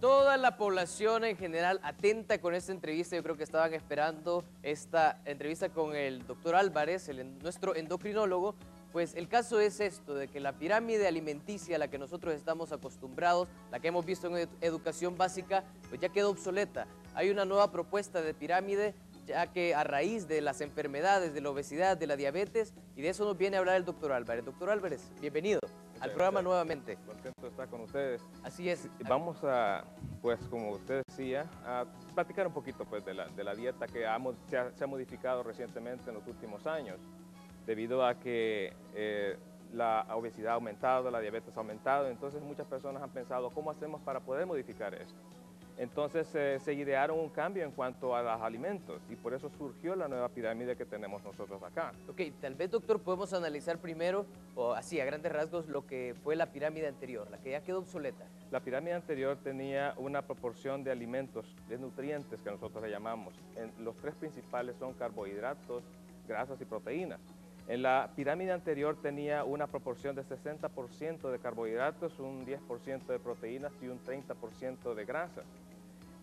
Toda la población en general atenta con esta entrevista. Yo creo que estaban esperando esta entrevista con el doctor Álvarez, nuestro endocrinólogo. Pues el caso es esto, de que la pirámide alimenticia a la que nosotros estamos acostumbrados, la que hemos visto en educación básica, pues ya quedó obsoleta. Hay una nueva propuesta de pirámide, ya que a raíz de las enfermedades, de la obesidad, de la diabetes, y de eso nos viene a hablar el doctor Álvarez. Doctor Álvarez, bienvenido al programa nuevamente. Contento de estar con ustedes. Así es. Vamos a, pues como usted decía, a platicar un poquito pues, de la dieta que se ha modificado recientemente en los últimos años, debido a que la obesidad ha aumentado, la diabetes ha aumentado. Entonces muchas personas han pensado, ¿cómo hacemos para poder modificar esto? Entonces se idearon un cambio en cuanto a los alimentos y por eso surgió la nueva pirámide que tenemos nosotros acá. Ok, tal vez, doctor, podemos analizar primero, o así a grandes rasgos, lo que fue la pirámide anterior, la que ya quedó obsoleta. La pirámide anterior tenía una proporción de alimentos, de nutrientes que nosotros le llamamos. Los tres principales son carbohidratos, grasas y proteínas. En la pirámide anterior tenía una proporción de 60% de carbohidratos, un 10% de proteínas y un 30% de grasas.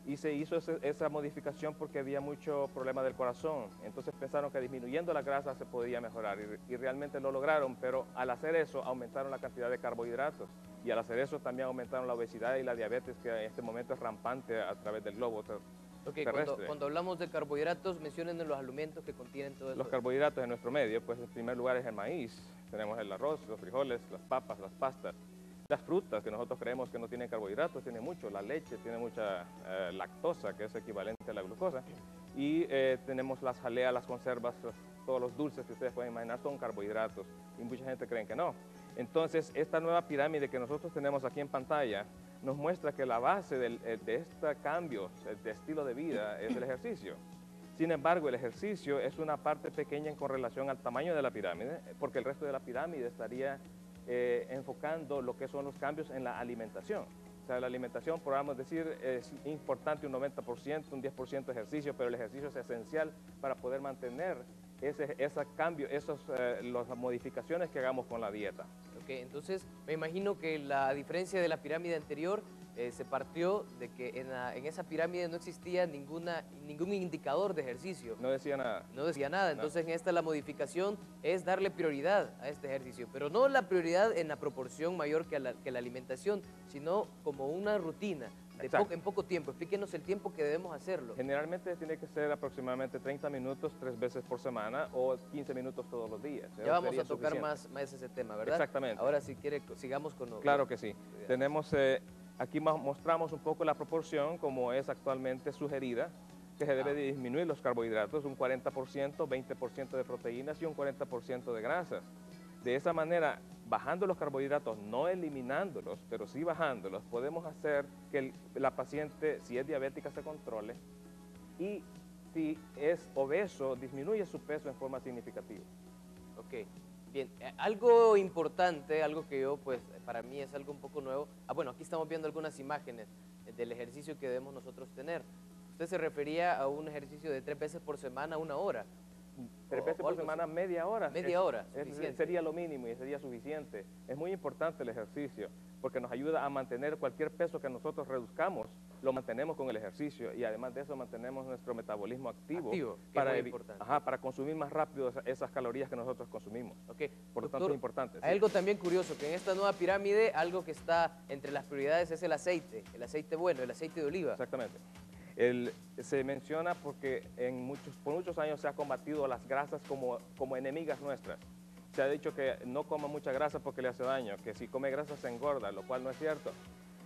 Y se hizo esa modificación porque había mucho problema del corazón. Entonces pensaron que disminuyendo la grasa se podía mejorar y realmente lo lograron, pero al hacer eso aumentaron la cantidad de carbohidratos y al hacer eso también aumentaron la obesidad y la diabetes, que en este momento es rampante a través del globo terrestre. Cuando hablamos de carbohidratos, mencionen los alimentos que contienen todo eso. Los carbohidratos en nuestro medio, pues en primer lugar es el maíz, tenemos el arroz, los frijoles, las papas, las pastas. Las frutas, que nosotros creemos que no tienen carbohidratos, tienen mucho. La leche tiene mucha lactosa, que es equivalente a la glucosa. Y tenemos las jaleas, las conservas, todos los dulces que ustedes pueden imaginar son carbohidratos. Y mucha gente cree que no. Entonces, esta nueva pirámide que nosotros tenemos aquí en pantalla nos muestra que la base de este cambio de estilo de vida es el ejercicio. Sin embargo, el ejercicio es una parte pequeña con relación al tamaño de la pirámide, porque el resto de la pirámide estaría enfocando lo que son los cambios en la alimentación. O sea, la alimentación, podríamos decir, es importante un 90%, un 10% ejercicio, pero el ejercicio es esencial para poder mantener ese cambio, las modificaciones que hagamos con la dieta. Ok, entonces me imagino que la diferencia de la pirámide anterior se partió de que en esa pirámide no existía ningún indicador de ejercicio. No decía nada. No decía nada, entonces en esta la modificación es darle prioridad a este ejercicio, pero no la prioridad en la proporción mayor que la alimentación, sino como una rutina. En poco tiempo. Explíquenos el tiempo que debemos hacerlo. Generalmente tiene que ser aproximadamente 30 minutos 3 veces por semana o 15 minutos todos los días. Ya vamos a tocar más ese tema, ¿verdad? Exactamente. Ahora, si quiere, sigamos con lo... Claro que sí. Tenemos, aquí mostramos un poco la proporción como es actualmente sugerida, que se debe de disminuir los carbohidratos, un 40%, 20% de proteínas y un 40% de grasas. De esa manera, bajando los carbohidratos, no eliminándolos, pero sí bajándolos, podemos hacer que la paciente, si es diabética, se controle y si es obeso, disminuye su peso en forma significativa. Ok, bien. Algo importante, algo que yo, pues, para mí es algo un poco nuevo. Bueno, aquí estamos viendo algunas imágenes del ejercicio que debemos nosotros tener. Usted se refería a un ejercicio de 3 veces por semana, 1 hora. 3 veces por semana, media hora. Media hora, sería lo mínimo y sería suficiente. Es muy importante el ejercicio porque nos ayuda a mantener cualquier peso que nosotros reduzcamos, lo mantenemos con el ejercicio y además de eso mantenemos nuestro metabolismo activo para consumir más rápido esas calorías que nosotros consumimos. Okay. Por lo tanto es importante. Hay algo también curioso, que en esta nueva pirámide algo que está entre las prioridades es el aceite bueno, el aceite de oliva. Exactamente. Se menciona porque por muchos años se ha combatido las grasas como enemigas nuestras. Se ha dicho que no coma mucha grasa porque le hace daño, que si come grasa se engorda, lo cual no es cierto,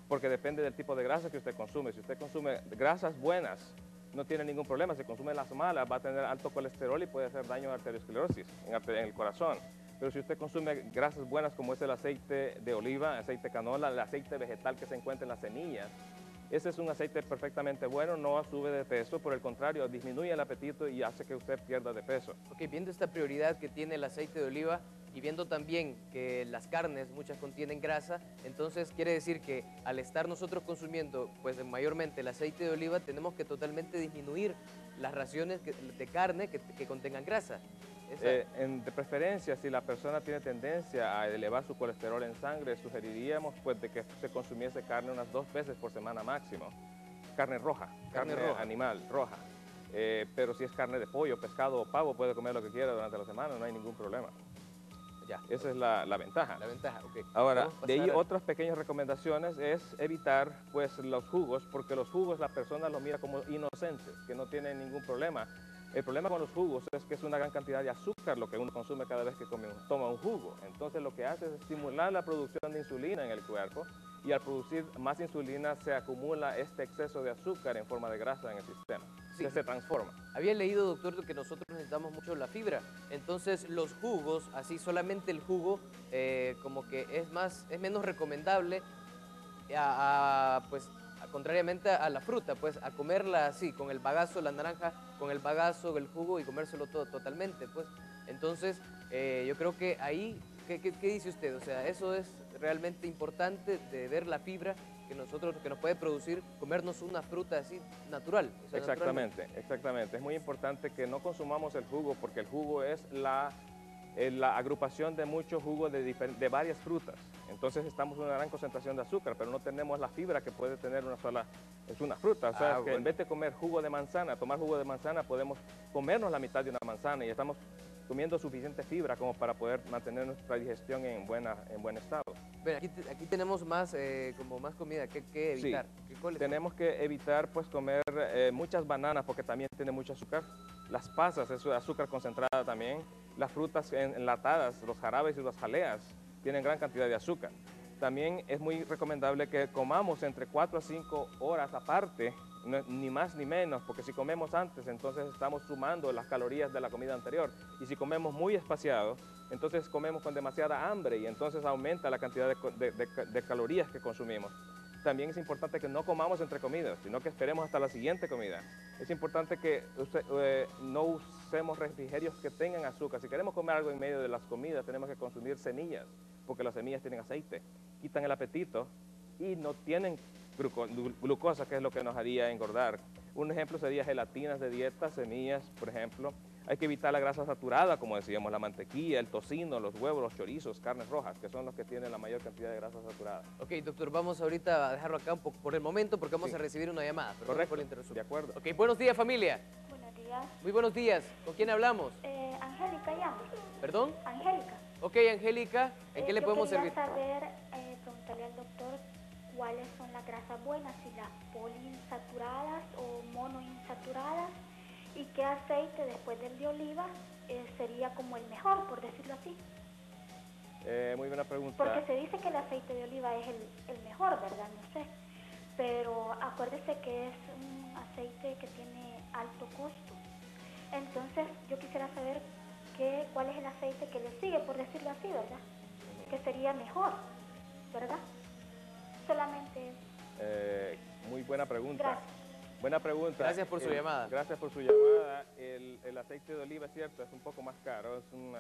porque depende del tipo de grasa que usted consume. Si usted consume grasas buenas, no tiene ningún problema. Si consume las malas, va a tener alto colesterol y puede hacer daño a arteriosclerosis en el corazón. Pero si usted consume grasas buenas como es el aceite de oliva, aceite de canola, el aceite vegetal que se encuentra en las semillas, ese es un aceite perfectamente bueno, no sube de peso, por el contrario, disminuye el apetito y hace que usted pierda de peso. Ok, viendo esta prioridad que tiene el aceite de oliva y viendo también que las carnes, muchas contienen grasa, entonces quiere decir que al estar nosotros consumiendo pues mayormente el aceite de oliva, tenemos que totalmente disminuir las raciones de carne que contengan grasa. De preferencia, si la persona tiene tendencia a elevar su colesterol en sangre, sugeriríamos pues de que se consumiese carne unas 2 veces por semana máximo. Carne roja, carne animal roja. Pero si es carne de pollo, pescado o pavo, puede comer lo que quiera durante la semana, no hay ningún problema. Ya. Esa es la ventaja. La ventaja, ok. Ahora, de ahí otras pequeñas recomendaciones es evitar pues los jugos, porque los jugos la persona los mira como inocentes, que no tienen ningún problema. El problema con los jugos es que es una gran cantidad de azúcar lo que uno consume cada vez que toma un jugo. Entonces lo que hace es estimular la producción de insulina en el cuerpo y al producir más insulina se acumula este exceso de azúcar en forma de grasa en el sistema. Sí. Se transforma. Había leído, doctor, que nosotros necesitamos mucho la fibra. Entonces los jugos, así solamente el jugo, como que es menos recomendable pues contrariamente a la fruta, pues a comerla así, con el bagazo, la naranja, con el bagazo, el jugo y comérselo todo totalmente, pues. Entonces, yo creo que ahí, ¿qué dice usted? O sea, eso es realmente importante de ver la fibra que nos puede producir comernos una fruta así natural. O sea, exactamente. Es muy importante que no consumamos el jugo porque el jugo es la agrupación de muchos jugos de varias frutas. Entonces estamos en una gran concentración de azúcar, pero no tenemos la fibra que puede tener una fruta. O sea, que en vez de comer jugo de manzana, tomar jugo de manzana, podemos comernos la mitad de una manzana y estamos comiendo suficiente fibra como para poder mantener nuestra digestión en buen estado. Bueno, aquí tenemos más comida que evitar. Sí, tenemos que evitar pues comer muchas bananas porque también tiene mucho azúcar. Las pasas es azúcar concentrada también. Las frutas enlatadas, los jarabes y las jaleas tienen gran cantidad de azúcar. También es muy recomendable que comamos entre 4 a 5 horas aparte, ni más ni menos, porque si comemos antes, entonces estamos sumando las calorías de la comida anterior. Y si comemos muy espaciado, entonces comemos con demasiada hambre y entonces aumenta la cantidad de calorías que consumimos. También es importante que no comamos entre comidas, sino que esperemos hasta la siguiente comida. Es importante que no usemos refrigerios que tengan azúcar. Si queremos comer algo en medio de las comidas, tenemos que consumir semillas, porque las semillas tienen aceite, quitan el apetito y no tienen glucosa, que es lo que nos haría engordar. Un ejemplo sería gelatinas de dieta, semillas, por ejemplo. Hay que evitar la grasa saturada, como decíamos, la mantequilla, el tocino, los huevos, los chorizos, carnes rojas, que son los que tienen la mayor cantidad de grasa saturada. Ok, doctor, vamos ahorita a dejarlo acá un poco por el momento porque vamos a recibir una llamada. Correcto, por la interrupción. De acuerdo. Ok, buenos días, familia. Buenos días. Muy buenos días. ¿Con quién hablamos? Angélica llama. ¿Perdón? Angélica. Ok, Angélica, ¿en qué le podemos servir? Yo quería saber, preguntarle al doctor cuáles son las grasas buenas, si las poliinsaturadas o monoinsaturadas, y qué aceite después del de oliva sería como el mejor, por decirlo así. Muy buena pregunta. Porque se dice que el aceite de oliva es el mejor, ¿verdad? No sé. Pero acuérdese que es un aceite que tiene alto costo. Entonces yo quisiera saber cuál es el aceite que le sigue, por decirlo así, ¿verdad? Que sería mejor, ¿verdad? Solamente eso. Muy buena pregunta. Gracias. Buena pregunta. Gracias por su llamada. Gracias por su llamada. El aceite de oliva, es cierto, es un poco más caro, es un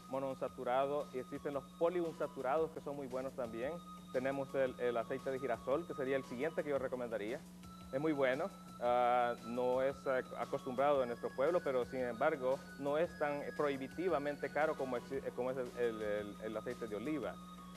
monoinsaturado y existen los poliunsaturados que son muy buenos también. Tenemos el aceite de girasol, que sería el siguiente que yo recomendaría. Es muy bueno, no es acostumbrado en nuestro pueblo, pero sin embargo no es tan prohibitivamente caro como es el aceite de oliva.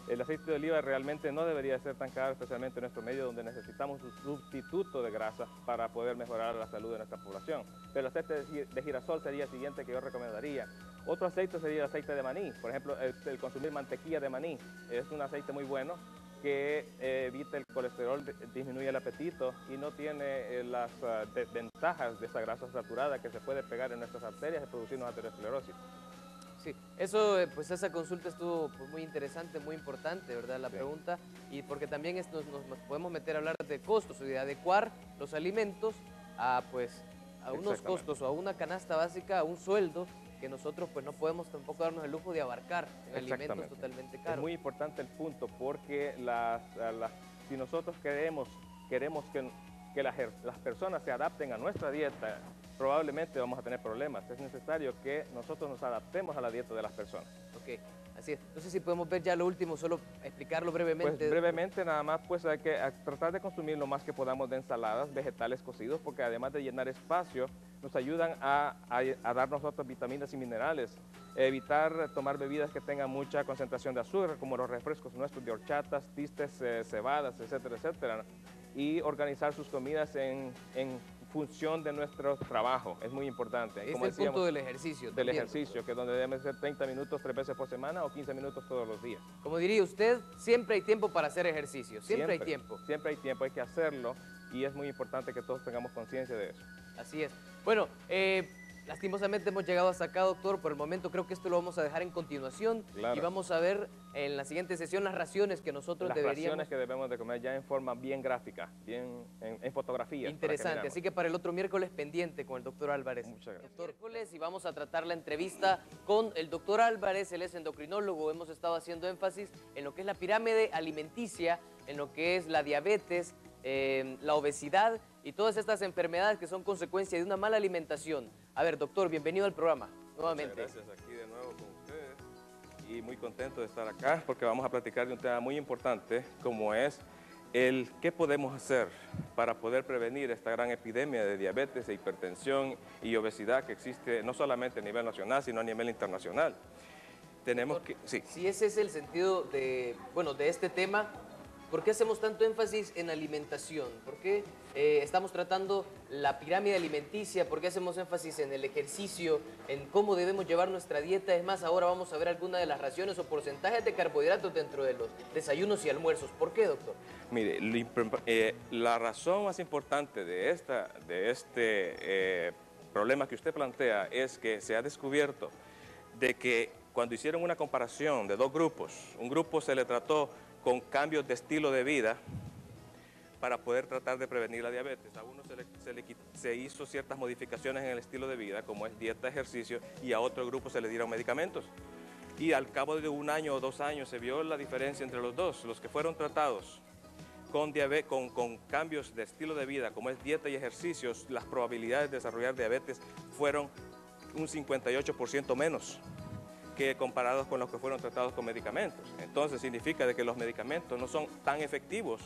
El aceite de oliva realmente no debería ser tan caro, especialmente en nuestro medio donde necesitamos un sustituto de grasa para poder mejorar la salud de nuestra población. Pero el aceite de girasol sería el siguiente que yo recomendaría. Otro aceite sería el aceite de maní. Por ejemplo, el consumir mantequilla de maní es un aceite muy bueno que evita el colesterol, disminuye el apetito y no tiene las desventajas de esa grasa saturada que se puede pegar en nuestras arterias y producirnos aterosclerosis. Sí, eso, pues esa consulta estuvo pues, muy interesante, muy importante, ¿verdad? La pregunta, y porque también nos podemos meter a hablar de costos y de adecuar los alimentos a unos costos o a una canasta básica, a un sueldo que nosotros pues no podemos tampoco darnos el lujo de abarcar en alimentos totalmente caros. Es muy importante el punto porque si nosotros queremos que las personas se adapten a nuestra dieta probablemente vamos a tener problemas. Es necesario que nosotros nos adaptemos a la dieta de las personas. Ok, así es. No sé si podemos ver ya lo último, solo explicarlo brevemente. Pues brevemente nada más, pues hay que tratar de consumir lo más que podamos de ensaladas, vegetales cocidos, porque además de llenar espacio, nos ayudan a darnos otras vitaminas y minerales. Evitar tomar bebidas que tengan mucha concentración de azúcar, como los refrescos nuestros de horchatas, tistes, cebadas, etcétera, etcétera. Y organizar sus comidas en función de nuestro trabajo, es muy importante. Es el punto del ejercicio. Del ejercicio, que donde deben ser 30 minutos 3 veces por semana o 15 minutos todos los días. Como diría usted, siempre hay tiempo para hacer ejercicio, siempre hay tiempo. Siempre hay tiempo, hay que hacerlo y es muy importante que todos tengamos conciencia de eso. Así es. Bueno, lastimosamente hemos llegado hasta acá, doctor. Por el momento creo que esto lo vamos a dejar en continuación. Claro. Y vamos a ver en la siguiente sesión las raciones que nosotros deberíamos... Las raciones que debemos de comer ya en forma bien gráfica, bien en fotografías. Interesante, así que para el otro miércoles pendiente con el doctor Álvarez. Muchas gracias. Miércoles y vamos a tratar la entrevista con el doctor Álvarez, él es endocrinólogo. Hemos estado haciendo énfasis en lo que es la pirámide alimenticia, en lo que es la diabetes, la obesidad y todas estas enfermedades que son consecuencia de una mala alimentación. A ver, doctor, bienvenido al programa, nuevamente. Muchas gracias, aquí de nuevo con ustedes y muy contento de estar acá porque vamos a platicar de un tema muy importante como es el qué podemos hacer para poder prevenir esta gran epidemia de diabetes, e hipertensión y obesidad que existe no solamente a nivel nacional, sino a nivel internacional. Tenemos que... Sí. Si ese es el sentido de, bueno, de este tema, ¿por qué hacemos tanto énfasis en alimentación? ¿Por qué estamos tratando la pirámide alimenticia? ¿Por qué hacemos énfasis en el ejercicio, en cómo debemos llevar nuestra dieta? Es más, ahora vamos a ver algunas de las raciones o porcentajes de carbohidratos dentro de los desayunos y almuerzos. ¿Por qué, doctor? Mire, la razón más importante de este problema que usted plantea es que se ha descubierto de que cuando hicieron una comparación de dos grupos, un grupo se le trató con cambios de estilo de vida para poder tratar de prevenir la diabetes. A uno se hizo ciertas modificaciones en el estilo de vida, como es dieta, ejercicio, y a otro grupo se le dieron medicamentos. Y al cabo de 1 año o 2 años se vio la diferencia entre los dos. Los que fueron tratados con cambios de estilo de vida, como es dieta y ejercicios, las probabilidades de desarrollar diabetes fueron un 58% menos que comparados con los que fueron tratados con medicamentos. Entonces significa de que los medicamentos no son tan efectivos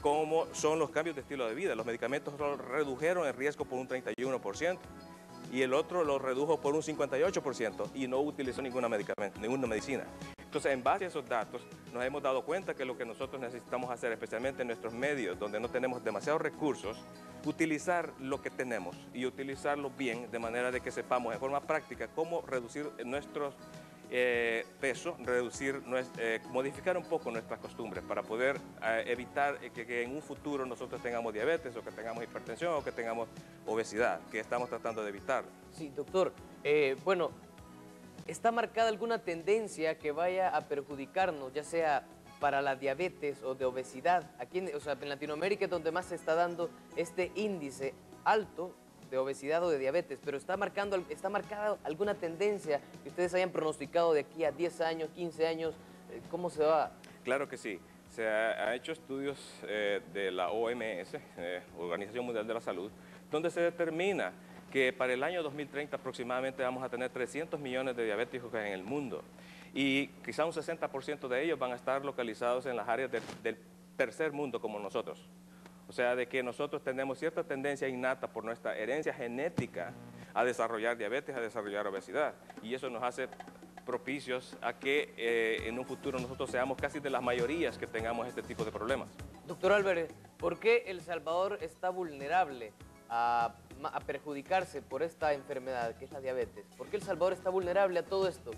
como son los cambios de estilo de vida. Los medicamentos solo redujeron el riesgo por un 31% y el otro lo redujo por un 58% y no utilizó ninguna medicina. Entonces, en base a esos datos, nos hemos dado cuenta que lo que nosotros necesitamos hacer, especialmente en nuestros medios, donde no tenemos demasiados recursos, utilizar lo que tenemos y utilizarlo bien, de manera de que sepamos en forma práctica cómo reducir nuestros peso, modificar un poco nuestras costumbres para poder evitar que en un futuro nosotros tengamos diabetes o que tengamos hipertensión o que tengamos obesidad, que estamos tratando de evitar. Sí, doctor. Bueno, ¿está marcada alguna tendencia que vaya a perjudicarnos, ya sea para la diabetes o de obesidad? Aquí, en Latinoamérica es donde más se está dando este índice alto de obesidad o de diabetes, pero ¿está marcada alguna tendencia que ustedes hayan pronosticado de aquí a 10 años, 15 años? ¿Cómo se va? Claro que sí. Se ha hecho estudios de la OMS, Organización Mundial de la Salud, donde se determina que para el año 2030 aproximadamente vamos a tener 300 millones de diabéticos en el mundo y quizá un 60% de ellos van a estar localizados en las áreas del tercer mundo como nosotros. O sea, de que nosotros tenemos cierta tendencia innata por nuestra herencia genética a desarrollar diabetes, a desarrollar obesidad. Y eso nos hace propicios a que en un futuro nosotros seamos casi de las mayorías que tengamos este tipo de problemas. Doctor Álvarez, ¿por qué El Salvador está vulnerable a perjudicarse por esta enfermedad que es la diabetes? ¿Por qué El Salvador está vulnerable a todo esto?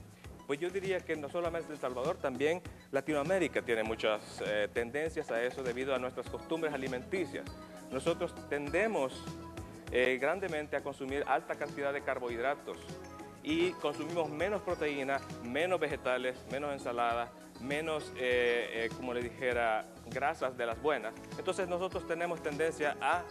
Pues yo diría que no solamente El Salvador, también Latinoamérica tiene muchas tendencias a eso debido a nuestras costumbres alimenticias. Nosotros tendemos grandemente a consumir alta cantidad de carbohidratos y consumimos menos proteína, menos vegetales, menos ensaladas, menos, como le dijera, grasas de las buenas. Entonces nosotros tenemos tendencia a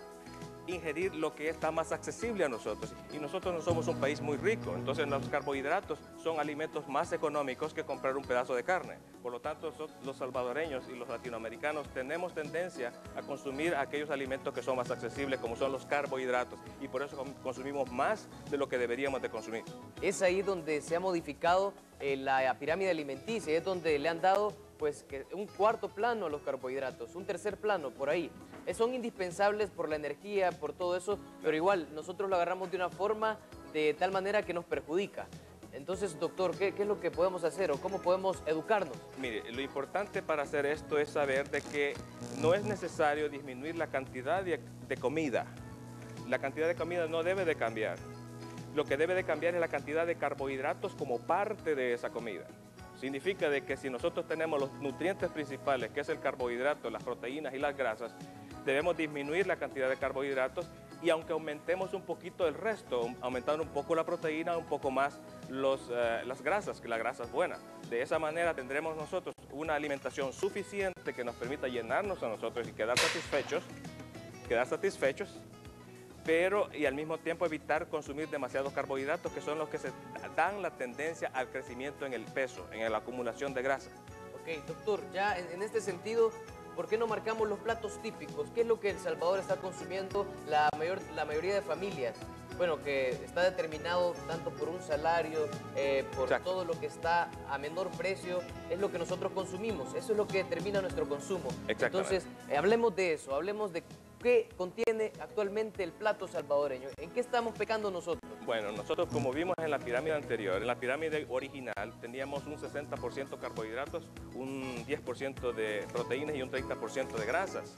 ingerir lo que está más accesible a nosotros. Y nosotros no somos un país muy rico, entonces los carbohidratos son alimentos más económicos que comprar un pedazo de carne. Por lo tanto, los salvadoreños y los latinoamericanos tenemos tendencia a consumir aquellos alimentos que son más accesibles, como son los carbohidratos, y por eso consumimos más de lo que deberíamos de consumir. Es ahí donde se ha modificado la pirámide alimenticia, es donde le han dado pues que un cuarto plano a los carbohidratos, un tercer plano por ahí. Son indispensables por la energía, por todo eso, pero igual nosotros lo agarramos de una forma de tal manera que nos perjudica. Entonces, doctor, ¿qué es lo que podemos hacer o cómo podemos educarnos? Mire, lo importante para hacer esto es saber de que no es necesario disminuir la cantidad de comida. La cantidad de comida no debe de cambiar. Lo que debe de cambiar es la cantidad de carbohidratos como parte de esa comida. Significa de que si nosotros tenemos los nutrientes principales, que es el carbohidrato, las proteínas y las grasas, debemos disminuir la cantidad de carbohidratos y aunque aumentemos un poquito el resto, aumentando un poco la proteína, un poco más las grasas, que la grasa es buena. De esa manera tendremos nosotros una alimentación suficiente que nos permita llenarnos a nosotros y quedar satisfechos, pero y al mismo tiempo evitar consumir demasiados carbohidratos, que son los que se dan la tendencia al crecimiento en el peso, en la acumulación de grasa. Ok, doctor, ya en este sentido, ¿por qué no marcamos los platos típicos? ¿Qué es lo que El Salvador está consumiendo la mayoría de familias? Bueno, que está determinado tanto por un salario, por Exacto. todo lo que está a menor precio, es lo que nosotros consumimos, eso es lo que determina nuestro consumo. Entonces, hablemos de eso, hablemos de qué contiene actualmente el plato salvadoreño, ¿en qué estamos pecando nosotros? Bueno, nosotros como vimos en la pirámide anterior, en la pirámide original teníamos un 60% carbohidratos, un 10% de proteínas y un 30% de grasas.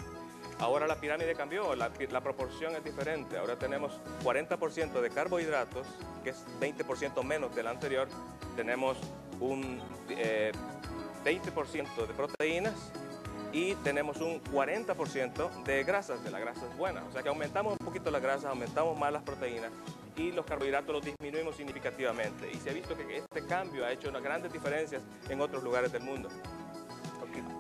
Ahora la pirámide cambió, la proporción es diferente. Ahora tenemos 40% de carbohidratos, que es 20% menos del anterior. Tenemos un 20% de proteínas y tenemos un 40% de grasas, de las grasas buenas. O sea que aumentamos un poquito las grasas, aumentamos más las proteínas y los carbohidratos los disminuimos significativamente. Y se ha visto que este cambio ha hecho unas grandes diferencias en otros lugares del mundo.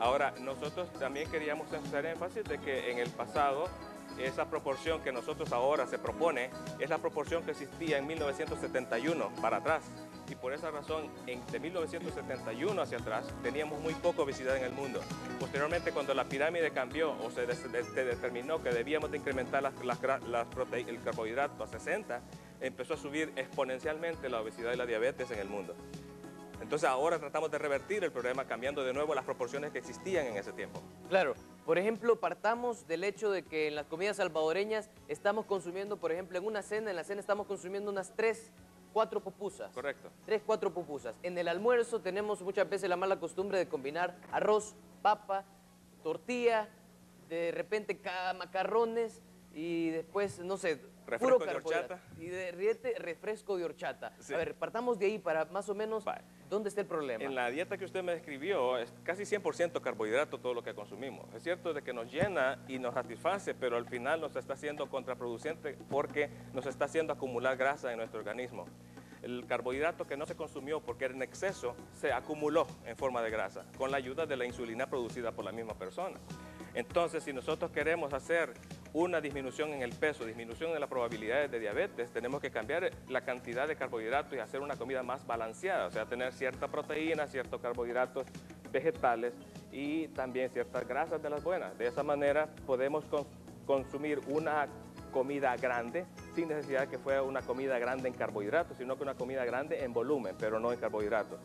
Ahora, nosotros también queríamos hacer énfasis de que en el pasado esa proporción que nosotros ahora se propone es la proporción que existía en 1971 para atrás. Y por esa razón, de 1971 hacia atrás, teníamos muy poca obesidad en el mundo. Posteriormente, cuando la pirámide cambió o se determinó que debíamos de incrementar el carbohidrato a 60, empezó a subir exponencialmente la obesidad y la diabetes en el mundo. Entonces ahora tratamos de revertir el problema cambiando de nuevo las proporciones que existían en ese tiempo. Claro, por ejemplo, partamos del hecho de que en las comidas salvadoreñas estamos consumiendo, por ejemplo, en la cena estamos consumiendo unas 3, 4 pupusas. Correcto. 3, 4 pupusas. En el almuerzo tenemos muchas veces la mala costumbre de combinar arroz, papa, tortilla, de repente macarrones y después, no sé, refresco puro de horchata. Y de refresco de horchata. Sí. A ver, partamos de ahí para más o menos, ¿dónde está el problema? En la dieta que usted me describió es casi 100% carbohidrato todo lo que consumimos. Es cierto de que nos llena y nos satisface, pero al final nos está siendo contraproducente porque nos está haciendo acumular grasa en nuestro organismo. El carbohidrato que no se consumió porque era en exceso se acumuló en forma de grasa con la ayuda de la insulina producida por la misma persona. Entonces, si nosotros queremos hacer una disminución en el peso, disminución en las probabilidades de diabetes, tenemos que cambiar la cantidad de carbohidratos y hacer una comida más balanceada, o sea, tener cierta proteína, ciertos carbohidratos vegetales y también ciertas grasas de las buenas. De esa manera podemos consumir una comida grande sin necesidad de que fuera una comida grande en carbohidratos, sino que una comida grande en volumen, pero no en carbohidratos.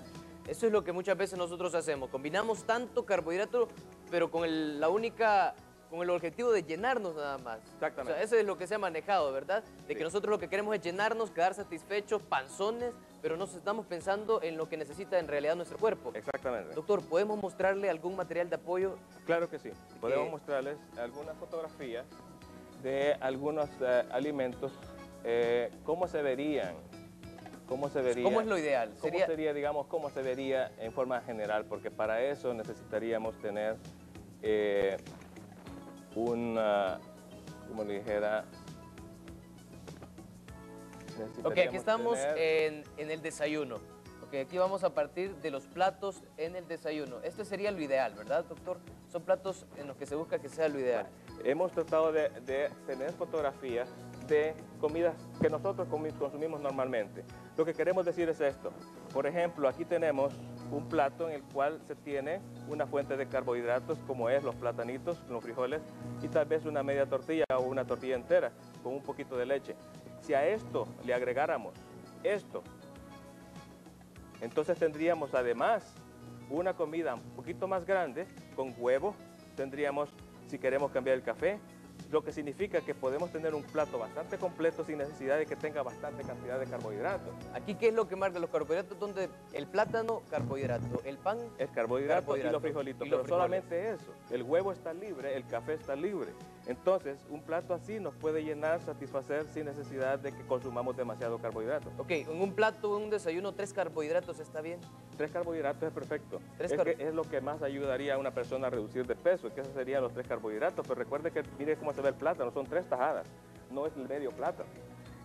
Eso es lo que muchas veces nosotros hacemos, combinamos tanto carbohidrato, pero con el objetivo de llenarnos nada más. Exactamente. O sea, eso es lo que se ha manejado, ¿verdad? De que nosotros lo que queremos es llenarnos, quedar satisfechos, panzones, pero no estamos pensando en lo que necesita en realidad nuestro cuerpo. Exactamente. Doctor, ¿podemos mostrarle algún material de apoyo? Claro que sí. Podemos mostrarles algunas fotografías de algunos alimentos, cómo se verían. ¿Cómo se vería? ¿Cómo es lo ideal? ¿Cómo sería, digamos, cómo se vería en forma general? Porque para eso necesitaríamos tener como le dijera... Ok, aquí estamos en el desayuno. Ok, aquí vamos a partir de los platos en el desayuno. Este sería lo ideal, ¿verdad, doctor? son platos en los que se busca que sea lo ideal. Hemos tratado de tener fotografías de comidas que nosotros consumimos normalmente. Lo que queremos decir es esto. Por ejemplo, aquí tenemos un plato en el cual se tiene una fuente de carbohidratos como es los platanitos, los frijoles y tal vez una media tortilla o una tortilla entera con un poquito de leche. Si a esto le agregáramos esto, entonces tendríamos además una comida un poquito más grande con huevo, tendríamos, si queremos cambiar el café, lo que significa que podemos tener un plato bastante completo sin necesidad de que tenga bastante cantidad de carbohidratos. Aquí, ¿qué es lo que marca los carbohidratos? Donde el plátano, carbohidrato, el pan, Es carbohidrato y los frijolitos, pero solamente eso. El huevo está libre, el café está libre. Entonces, un plato así nos puede llenar, satisfacer sin necesidad de que consumamos demasiado carbohidrato. Ok, en un plato, en un desayuno, 3 carbohidratos está bien. 3 carbohidratos es perfecto. Tres Es lo que más ayudaría a una persona a reducir de peso, que esos serían los 3 carbohidratos. Pero recuerde que mire cómo se ve el plátano, son 3 tajadas, no es el medio plátano.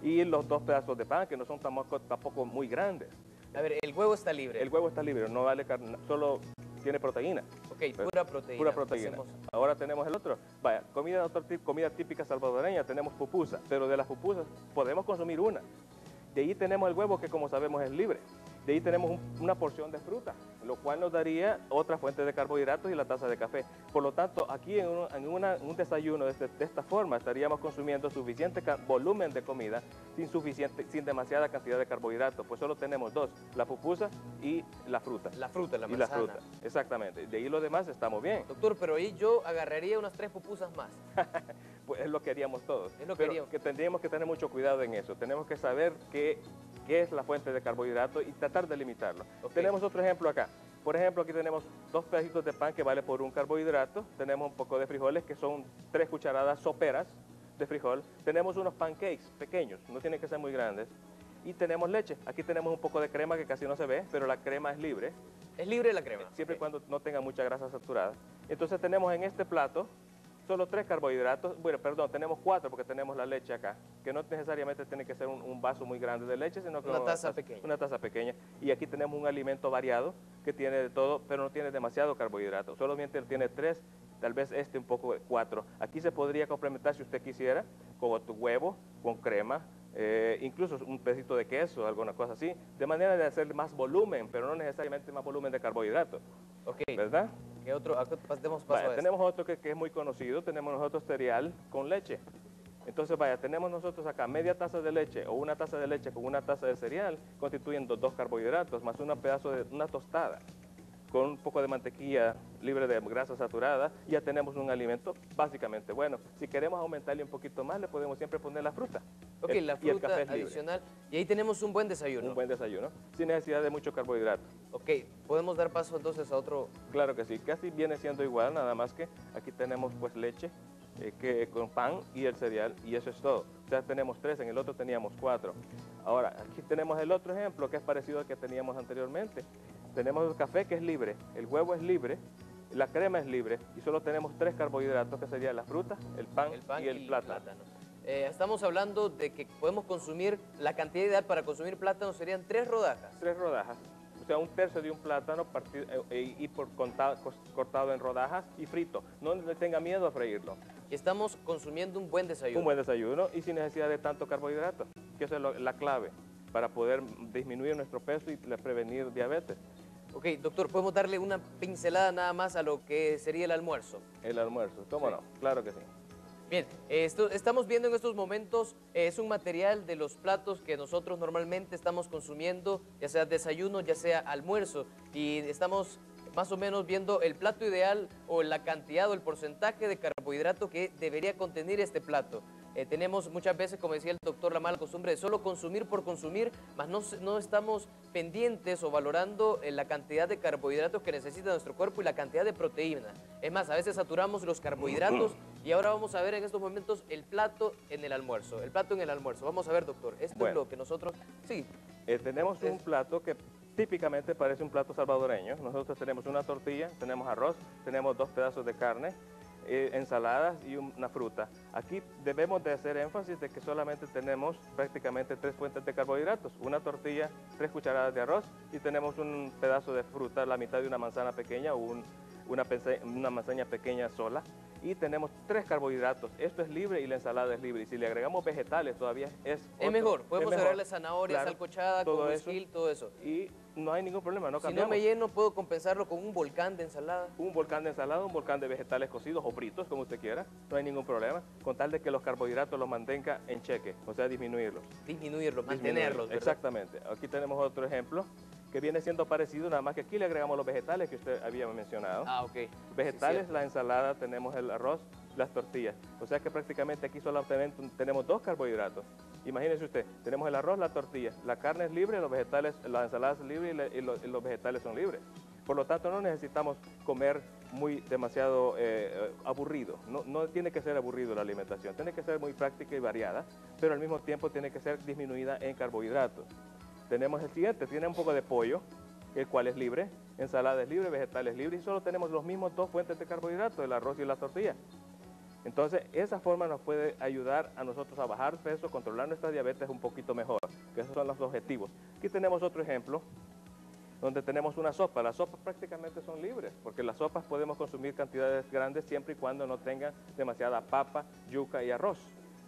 Y los 2 pedazos de pan, que no son tampoco muy grandes. A ver, el huevo está libre. El huevo está libre, no vale carne, solo tiene proteína. Ok, pura proteína. Pura proteína. Pasemos. Ahora tenemos el otro. Vaya, comida típica salvadoreña, tenemos pupusas, pero de las pupusas podemos consumir una. De ahí tenemos el huevo que como sabemos es libre. De ahí tenemos una porción de fruta, lo cual nos daría otra fuente de carbohidratos y la taza de café. Por lo tanto, aquí en un desayuno de esta forma estaríamos consumiendo suficiente volumen de comida sin demasiada cantidad de carbohidratos, pues solo tenemos 2, la pupusa y la fruta. La fruta, la Y la manzana. fruta, exactamente. De ahí lo demás estamos bien. Doctor, pero ahí yo agarraría unas 3 pupusas más. Pues es lo que haríamos todos. Es lo que Pero haríamos. que tendríamos que tener mucho cuidado en eso. Tenemos que saber qué es la fuente de carbohidratos y tratar de limitarlo. Ok. Tenemos otro ejemplo acá. Por ejemplo, aquí tenemos 2 pedacitos de pan que vale por un carbohidrato. Tenemos un poco de frijoles que son 3 cucharadas soperas de frijol. Tenemos unos pancakes pequeños, no tienen que ser muy grandes. Y tenemos leche. Aquí tenemos un poco de crema que casi no se ve, pero la crema es libre, Es libre la crema. siempre y Ok. cuando no tenga mucha grasa saturada. Entonces tenemos en este plato solo 3 carbohidratos, bueno, perdón, tenemos 4 porque tenemos la leche acá, que no necesariamente tiene que ser un vaso muy grande de leche, sino que Una taza pequeña. Una taza pequeña. Y aquí tenemos un alimento variado que tiene de todo, pero no tiene demasiado carbohidrato, solamente tiene 3, tal vez un poco de 4. Aquí se podría complementar si usted quisiera, con tu huevo, con crema, incluso un pedacito de queso, alguna cosa así, de manera de hacer más volumen, pero no necesariamente más volumen de carbohidratos, Ok, ¿verdad? ¿qué otro? Acá demos paso Vaya, a esto. tenemos otro que es muy conocido, tenemos nosotros cereal con leche. Entonces, vaya, tenemos nosotros acá media taza de leche o una taza de leche con una taza de cereal, constituyendo 2 carbohidratos, más un pedazo de una tostada con un poco de mantequilla libre de grasa saturada, ya tenemos un alimento básicamente bueno. Si queremos aumentarle un poquito más, le podemos siempre poner la fruta. Ok, la y el fruta café es libre. adicional. Y ahí tenemos un buen desayuno. Un buen desayuno, sin necesidad de mucho carbohidrato. Ok, podemos dar paso entonces a otro. Claro que sí, casi viene siendo igual, nada más que aquí tenemos pues leche con pan y el cereal y eso es todo. O sea, tenemos 3, en el otro teníamos 4. Ahora, aquí tenemos el otro ejemplo que es parecido al que teníamos anteriormente. Tenemos el café que es libre, el huevo es libre, la crema es libre y solo tenemos 3 carbohidratos que serían la fruta, el pan y el plátano. Estamos hablando de que podemos consumir, la cantidad ideal para consumir plátano serían 3 rodajas. 3 rodajas, o sea, un tercio de un plátano cortado en rodajas y frito. No le tenga miedo a freírlo. Y estamos consumiendo un buen desayuno. Un buen desayuno y sin necesidad de tanto carbohidrato, que eso es la clave para poder disminuir nuestro peso y prevenir diabetes. Ok, doctor, ¿podemos darle una pincelada nada más a lo que sería el almuerzo? El almuerzo, ¿cómo Sí. no? Claro que sí. Bien, estamos viendo en estos momentos, es un material de los platos que nosotros normalmente estamos consumiendo, ya sea desayuno, ya sea almuerzo, y estamos más o menos viendo el plato ideal o la cantidad o el porcentaje de carbohidrato que debería contener este plato. Tenemos muchas veces, como decía el doctor, la mala costumbre de solo consumir por consumir, mas no estamos pendientes o valorando la cantidad de carbohidratos que necesita nuestro cuerpo y la cantidad de proteína. Es más, a veces saturamos los carbohidratos y ahora vamos a ver en estos momentos el plato en el almuerzo. El plato en el almuerzo. Vamos a ver, doctor, esto es Bueno. lo que nosotros... Sí, Tenemos un plato que típicamente parece un plato salvadoreño. Nosotros tenemos una tortilla, tenemos arroz, tenemos 2 pedazos de carne, ensaladas y una fruta. Aquí debemos de hacer énfasis de que solamente tenemos prácticamente 3 fuentes de carbohidratos, una tortilla, 3 cucharadas de arroz y tenemos un pedazo de fruta, la mitad de una manzana pequeña o una manzana pequeña sola, y tenemos 3 carbohidratos. Esto es libre y la ensalada es libre. Y si le agregamos vegetales todavía es mejor. Podemos mejor. agregarle zanahoria, Claro, salcochada, todo con eso. esquil, todo eso. Y no hay ningún problema, no Si no cambiamos. me lleno, puedo compensarlo con un volcán de ensalada. Un volcán de ensalada, un volcán de vegetales cocidos o fritos, como usted quiera, no hay ningún problema, con tal de que los carbohidratos los mantenga en cheque, o sea, disminuirlos. Disminuirlos, mantenerlos, ¿verdad? Exactamente. Aquí tenemos otro ejemplo que viene siendo parecido, nada más que aquí le agregamos los vegetales que usted había mencionado. Ah, ok. Vegetales, Sí, la ensalada, tenemos el arroz, las tortillas. O sea que prácticamente aquí solamente tenemos 2 carbohidratos. Imagínese usted, tenemos el arroz, la tortilla, la carne es libre, los vegetales, la ensalada es libre y los vegetales son libres. Por lo tanto, no necesitamos comer demasiado aburrido. No tiene que ser aburrido la alimentación, tiene que ser muy práctica y variada, pero al mismo tiempo tiene que ser disminuida en carbohidratos. Tenemos el siguiente, tiene un poco de pollo, el cual es libre, ensalada es libre, vegetales libres, y solo tenemos los mismos 2 fuentes de carbohidratos, el arroz y la tortilla. Entonces, esa forma nos puede ayudar a nosotros a bajar peso, controlar nuestra diabetes un poquito mejor, que esos son los objetivos. Aquí tenemos otro ejemplo, donde tenemos una sopa. Las sopas prácticamente son libres, porque las sopas podemos consumir cantidades grandes siempre y cuando no tengan demasiada papa, yuca y arroz.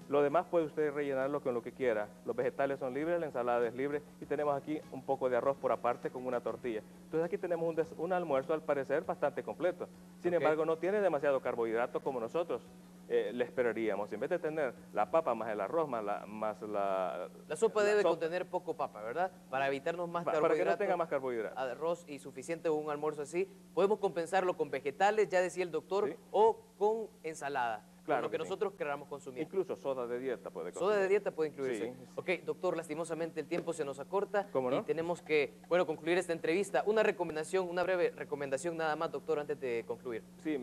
Lo demás puede usted rellenarlo con lo que quiera. Los vegetales son libres, la ensalada es libre y tenemos aquí un poco de arroz por aparte con una tortilla. Entonces aquí tenemos un almuerzo al parecer bastante completo. Sin embargo, no tiene demasiado carbohidrato como nosotros le esperaríamos. En vez de tener la papa más el arroz más la sopa debe contener poco papa, ¿verdad? Para evitarnos más carbohidratos. Para que no tenga más carbohidratos. Arroz y suficiente o un almuerzo así. Podemos compensarlo con vegetales, ya decía el doctor, Sí. o con ensalada. Claro Con lo que que sí. nosotros queramos consumir. Incluso soda de dieta puede consumir. Soda de dieta puede incluirse. Sí. Ok, doctor, lastimosamente el tiempo se nos acorta. ¿Cómo no? Y tenemos que, bueno, concluir esta entrevista. Una recomendación, una breve recomendación nada más, doctor, antes de concluir. Sí,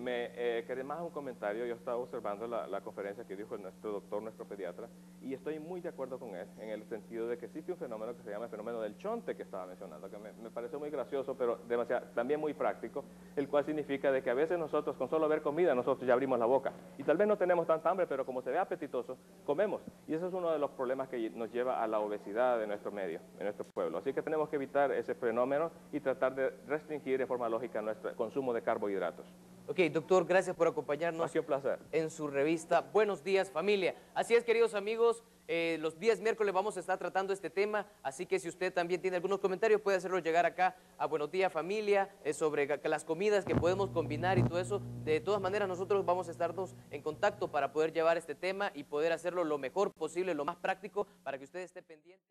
quería más un comentario. Yo estaba observando la conferencia que dijo nuestro doctor, nuestro pediatra, y estoy muy de acuerdo con él, en el sentido de que existe un fenómeno que se llama el fenómeno del chonte que estaba mencionando, que me pareció muy gracioso, pero también muy práctico, el cual significa de que a veces nosotros, con solo ver comida, nosotros ya abrimos la boca. Y tal vez no tenemos tanta hambre, pero como se ve apetitoso, comemos. Y eso es uno de los problemas que nos lleva a la obesidad de nuestro medio, de nuestro pueblo. Así que tenemos que evitar ese fenómeno y tratar de restringir en forma lógica nuestro consumo de carbohidratos. Ok, doctor, gracias por acompañarnos. Ha sido un placer. En su revista Buenos Días, Familia. Así es, queridos amigos, los días miércoles vamos a estar tratando este tema, así que si usted también tiene algunos comentarios puede hacerlo llegar acá a Buenos Días, Familia, sobre las comidas que podemos combinar y todo eso. De todas maneras, nosotros vamos a estarnos en contacto para poder llevar este tema y poder hacerlo lo mejor posible, lo más práctico, para que usted esté pendiente.